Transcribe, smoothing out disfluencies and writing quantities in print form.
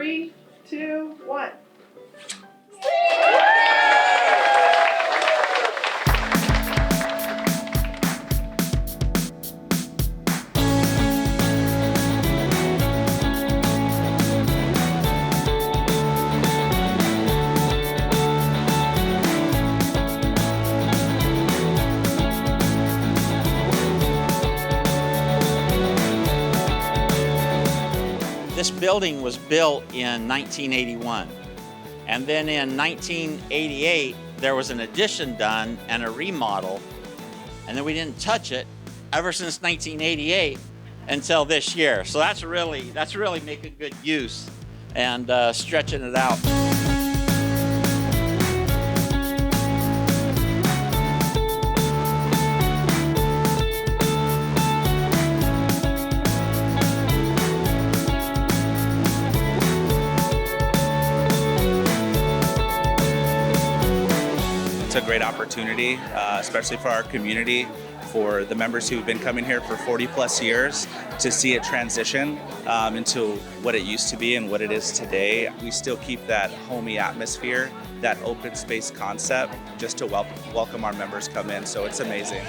3, 2, 1. This building was built in 1981, and then in 1988 there was an addition done and a remodel, and then we didn't touch it ever since 1988 until this year. So that's really making good use and stretching it out. It's a great opportunity, especially for our community, for the members who've been coming here for 40 plus years, to see it transition into what it used to be and what it is today. We still keep that homey atmosphere, that open space concept, just to welcome our members come in, so it's amazing.